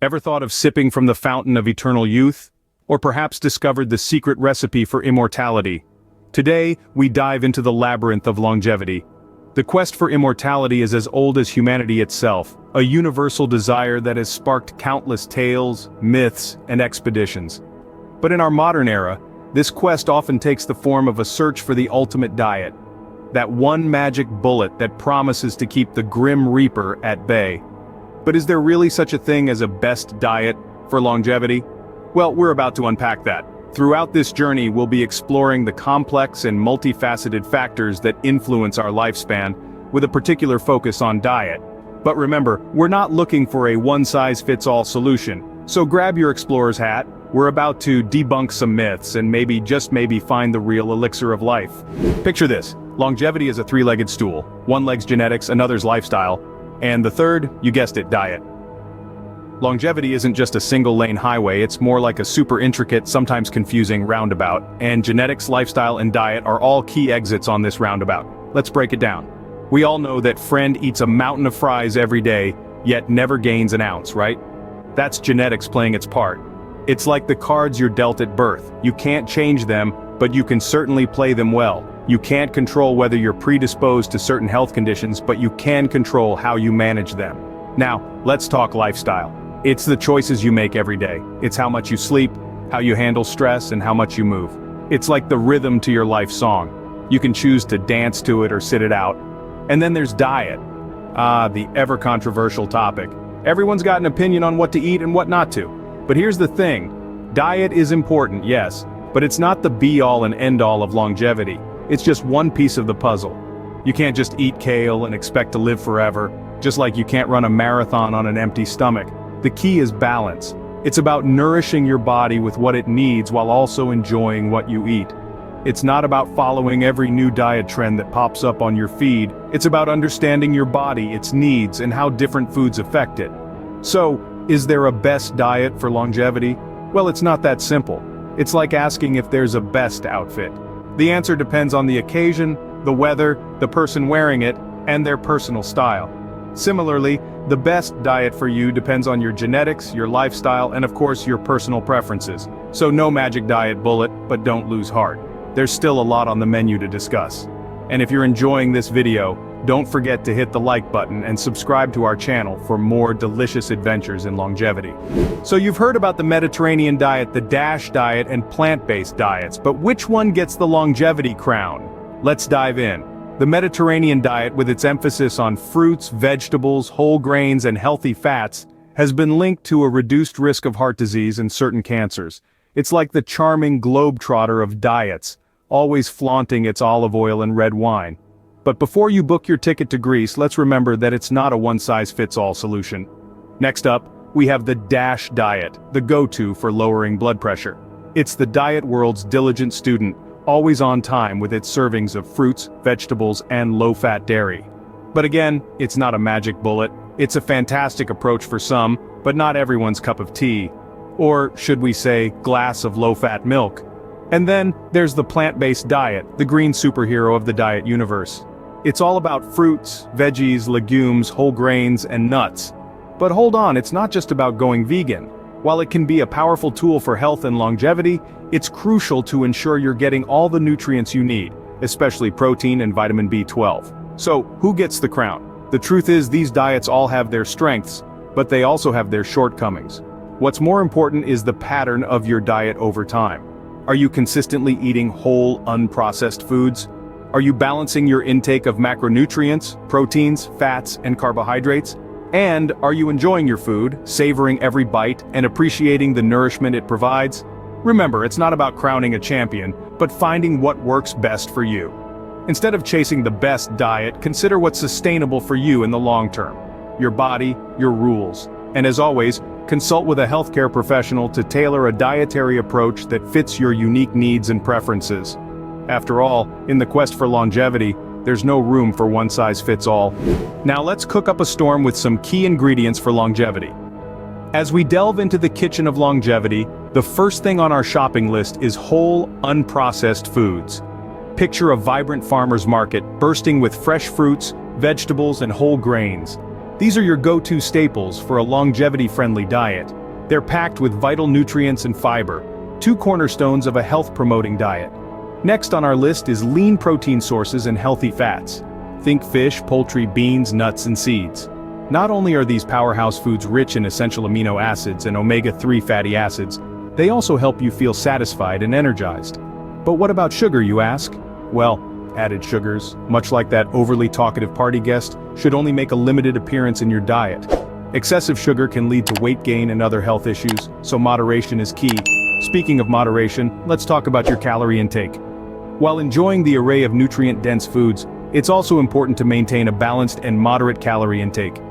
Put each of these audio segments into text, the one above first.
Ever thought of sipping from the fountain of eternal youth? Or perhaps discovered the secret recipe for immortality? Today, we dive into the labyrinth of longevity. The quest for immortality is as old as humanity itself, a universal desire that has sparked countless tales, myths, and expeditions. But in our modern era, this quest often takes the form of a search for the ultimate diet. That one magic bullet that promises to keep the Grim Reaper at bay. But is there really such a thing as a best diet for longevity? Well, we're about to unpack that. Throughout this journey, we'll be exploring the complex and multifaceted factors that influence our lifespan, with a particular focus on diet. But remember, we're not looking for a one-size-fits-all solution, so grab your explorer's hat. We're about to debunk some myths and maybe, just maybe, find the real elixir of life. Picture this: longevity is a three-legged stool. One leg's genetics, another's lifestyle, and the third, you guessed it, diet. Longevity isn't just a single-lane highway, it's more like a super intricate, sometimes confusing roundabout, and genetics, lifestyle, and diet are all key exits on this roundabout. Let's break it down. We all know that friend eats a mountain of fries every day, yet never gains an ounce, right? That's genetics playing its part. It's like the cards you're dealt at birth. You can't change them, but you can certainly play them well. You can't control whether you're predisposed to certain health conditions, but you can control how you manage them. Now, let's talk lifestyle. It's the choices you make every day. It's how much you sleep, how you handle stress, and how much you move. It's like the rhythm to your life song. You can choose to dance to it or sit it out. And then there's diet. The ever-controversial topic. Everyone's got an opinion on what to eat and what not to. But here's the thing. Diet is important, yes, but it's not the be-all and end-all of longevity. It's just one piece of the puzzle. You can't just eat kale and expect to live forever, just like you can't run a marathon on an empty stomach. The key is balance. It's about nourishing your body with what it needs while also enjoying what you eat. It's not about following every new diet trend that pops up on your feed. It's about understanding your body, its needs, and how different foods affect it. So, is there a best diet for longevity? Well, it's not that simple. It's like asking if there's a best outfit. The answer depends on the occasion, the weather, the person wearing it, and their personal style. Similarly, the best diet for you depends on your genetics, your lifestyle, and of course your personal preferences. So no magic diet bullet, but don't lose heart. There's still a lot on the menu to discuss. And if you're enjoying this video, don't forget to hit the like button and subscribe to our channel for more delicious adventures in longevity. So you've heard about the Mediterranean diet, the DASH diet, and plant-based diets, but which one gets the longevity crown? Let's dive in. The Mediterranean diet, with its emphasis on fruits, vegetables, whole grains, and healthy fats, has been linked to a reduced risk of heart disease and certain cancers. It's like the charming globetrotter of diets, always flaunting its olive oil and red wine. But before you book your ticket to Greece, let's remember that it's not a one-size-fits-all solution. Next up, we have the DASH diet, the go-to for lowering blood pressure. It's the diet world's diligent student, always on time with its servings of fruits, vegetables, and low-fat dairy. But again, it's not a magic bullet. It's a fantastic approach for some, but not everyone's cup of tea. Or, should we say, glass of low-fat milk. And then, there's the plant-based diet, the green superhero of the diet universe. It's all about fruits, veggies, legumes, whole grains, and nuts. But hold on, it's not just about going vegan. While it can be a powerful tool for health and longevity, it's crucial to ensure you're getting all the nutrients you need, especially protein and vitamin B12. So, who gets the crown? The truth is, these diets all have their strengths, but they also have their shortcomings. What's more important is the pattern of your diet over time. Are you consistently eating whole, unprocessed foods? Are you balancing your intake of macronutrients, proteins, fats, and carbohydrates? And are you enjoying your food, savoring every bite, and appreciating the nourishment it provides? Remember, it's not about crowning a champion, but finding what works best for you. Instead of chasing the best diet, consider what's sustainable for you in the long term. Your body, your rules. And as always, consult with a healthcare professional to tailor a dietary approach that fits your unique needs and preferences. After all, in the quest for longevity, there's no room for one-size-fits-all. Now let's cook up a storm with some key ingredients for longevity. As we delve into the kitchen of longevity, the first thing on our shopping list is whole, unprocessed foods. Picture a vibrant farmer's market bursting with fresh fruits, vegetables, and whole grains. These are your go-to staples for a longevity-friendly diet. They're packed with vital nutrients and fiber, two cornerstones of a health-promoting diet. Next on our list is lean protein sources and healthy fats. Think fish, poultry, beans, nuts, and seeds. Not only are these powerhouse foods rich in essential amino acids and omega-3 fatty acids, they also help you feel satisfied and energized. But what about sugar, you ask? Well, added sugars, much like that overly talkative party guest, should only make a limited appearance in your diet. Excessive sugar can lead to weight gain and other health issues, so moderation is key. Speaking of moderation, let's talk about your calorie intake. While enjoying the array of nutrient-dense foods, it's also important to maintain a balanced and moderate calorie intake.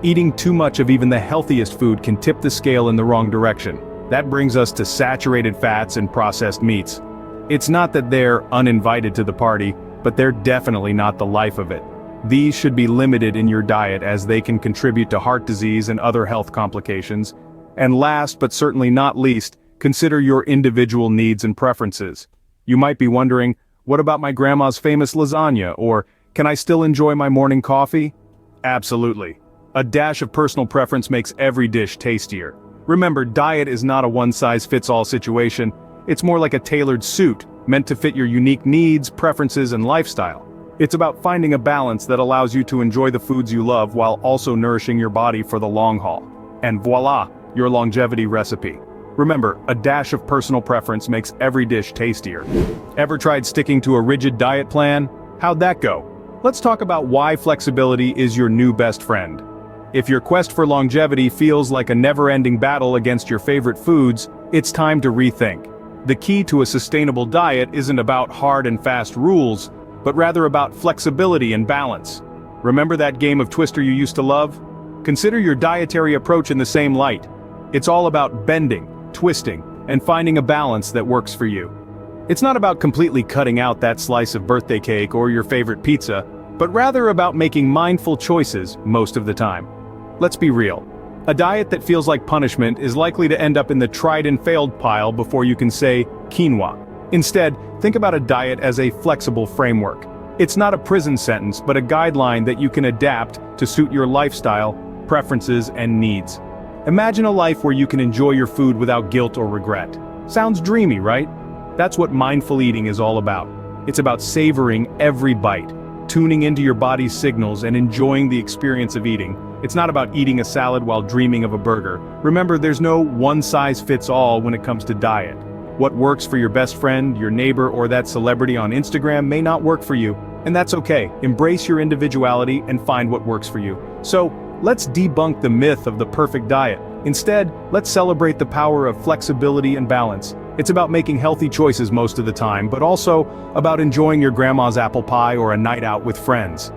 Eating too much of even the healthiest food can tip the scale in the wrong direction. That brings us to saturated fats and processed meats. It's not that they're uninvited to the party, but they're definitely not the life of it. These should be limited in your diet as they can contribute to heart disease and other health complications. And last but certainly not least, consider your individual needs and preferences. You might be wondering, what about my grandma's famous lasagna, or can I still enjoy my morning coffee? Absolutely. A dash of personal preference makes every dish tastier. Remember, diet is not a one-size-fits-all situation. It's more like a tailored suit, meant to fit your unique needs, preferences, and lifestyle. It's about finding a balance that allows you to enjoy the foods you love while also nourishing your body for the long haul. And voila, your longevity recipe. Remember, a dash of personal preference makes every dish tastier. Ever tried sticking to a rigid diet plan? How'd that go? Let's talk about why flexibility is your new best friend. If your quest for longevity feels like a never-ending battle against your favorite foods, it's time to rethink. The key to a sustainable diet isn't about hard and fast rules, but rather about flexibility and balance. Remember that game of Twister you used to love? Consider your dietary approach in the same light. It's all about bending, twisting, and finding a balance that works for you. It's not about completely cutting out that slice of birthday cake or your favorite pizza, but rather about making mindful choices most of the time. Let's be real. A diet that feels like punishment is likely to end up in the tried and failed pile before you can say quinoa. Instead, think about a diet as a flexible framework. It's not a prison sentence, but a guideline that you can adapt to suit your lifestyle, preferences, and needs. Imagine a life where you can enjoy your food without guilt or regret. Sounds dreamy, right? That's what mindful eating is all about. It's about savoring every bite, tuning into your body's signals and enjoying the experience of eating. It's not about eating a salad while dreaming of a burger. Remember, there's no one-size-fits-all when it comes to diet. What works for your best friend, your neighbor, or that celebrity on Instagram may not work for you, and that's okay. Embrace your individuality and find what works for you. So, let's debunk the myth of the perfect diet. Instead, let's celebrate the power of flexibility and balance. It's about making healthy choices most of the time, but also about enjoying your grandma's apple pie or a night out with friends.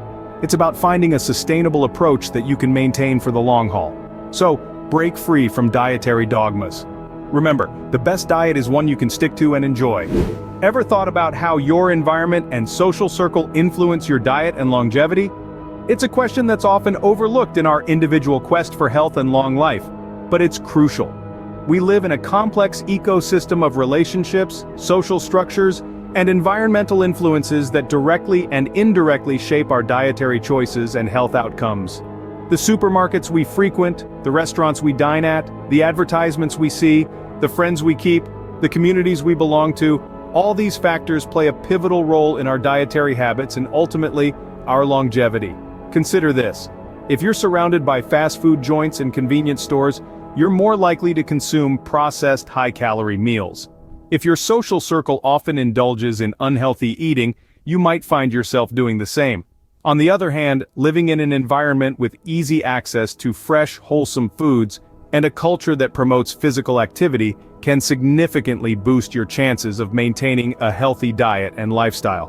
It's about finding a sustainable approach that you can maintain for the long haul. So, break free from dietary dogmas. Remember, the best diet is one you can stick to and enjoy. Ever thought about how your environment and social circle influence your diet and longevity? It's a question that's often overlooked in our individual quest for health and long life, but it's crucial. We live in a complex ecosystem of relationships, social structures, and environmental influences that directly and indirectly shape our dietary choices and health outcomes. The supermarkets we frequent, the restaurants we dine at, the advertisements we see, the friends we keep, the communities we belong to, all these factors play a pivotal role in our dietary habits and ultimately, our longevity. Consider this. If you're surrounded by fast food joints and convenience stores, you're more likely to consume processed high-calorie meals. If your social circle often indulges in unhealthy eating, you might find yourself doing the same. On the other hand, living in an environment with easy access to fresh, wholesome foods, and a culture that promotes physical activity can significantly boost your chances of maintaining a healthy diet and lifestyle.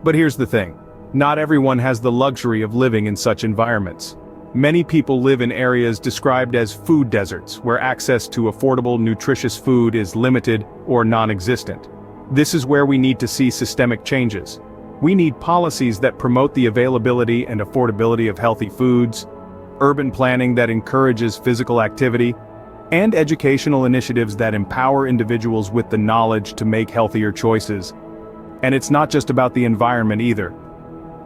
But here's the thing. Not everyone has the luxury of living in such environments. Many people live in areas described as food deserts, where access to affordable, nutritious food is limited or non-existent. This is where we need to see systemic changes. We need policies that promote the availability and affordability of healthy foods, urban planning that encourages physical activity, and educational initiatives that empower individuals with the knowledge to make healthier choices. And it's not just about the environment either.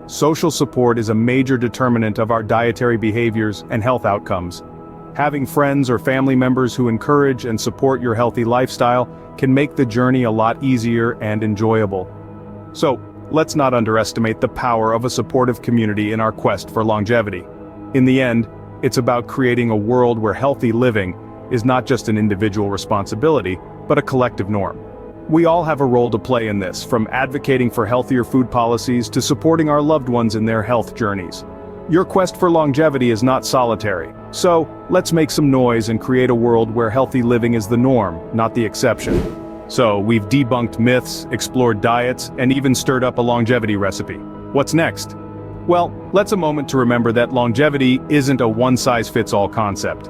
Social support is a major determinant of our dietary behaviors and health outcomes. Having friends or family members who encourage and support your healthy lifestyle can make the journey a lot easier and enjoyable. So, let's not underestimate the power of a supportive community in our quest for longevity. In the end, it's about creating a world where healthy living is not just an individual responsibility, but a collective norm. We all have a role to play in this, from advocating for healthier food policies to supporting our loved ones in their health journeys. Your quest for longevity is not solitary, so let's make some noise and create a world where healthy living is the norm, not the exception. So, we've debunked myths, explored diets, and even stirred up a longevity recipe. What's next? Well, let's a moment to remember that longevity isn't a one-size-fits-all concept.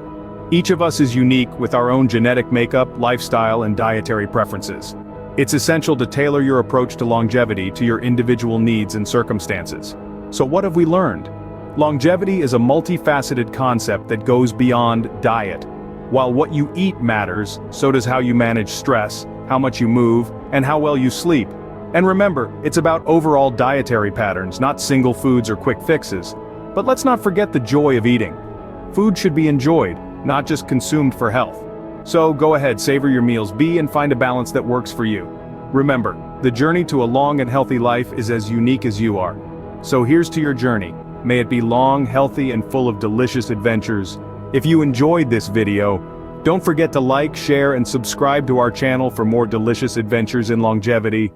Each of us is unique with our own genetic makeup, lifestyle, and dietary preferences. It's essential to tailor your approach to longevity to your individual needs and circumstances. So what have we learned? Longevity is a multifaceted concept that goes beyond diet. While what you eat matters, so does how you manage stress, how much you move, and how well you sleep. And remember, it's about overall dietary patterns, not single foods or quick fixes. But let's not forget the joy of eating. Food should be enjoyed, not just consumed for health. So go ahead, savor your meals, and find a balance that works for you. Remember, the journey to a long and healthy life is as unique as you are. So here's to your journey. May it be long, healthy, and full of delicious adventures. If you enjoyed this video, don't forget to like, share, and subscribe to our channel for more delicious adventures in longevity.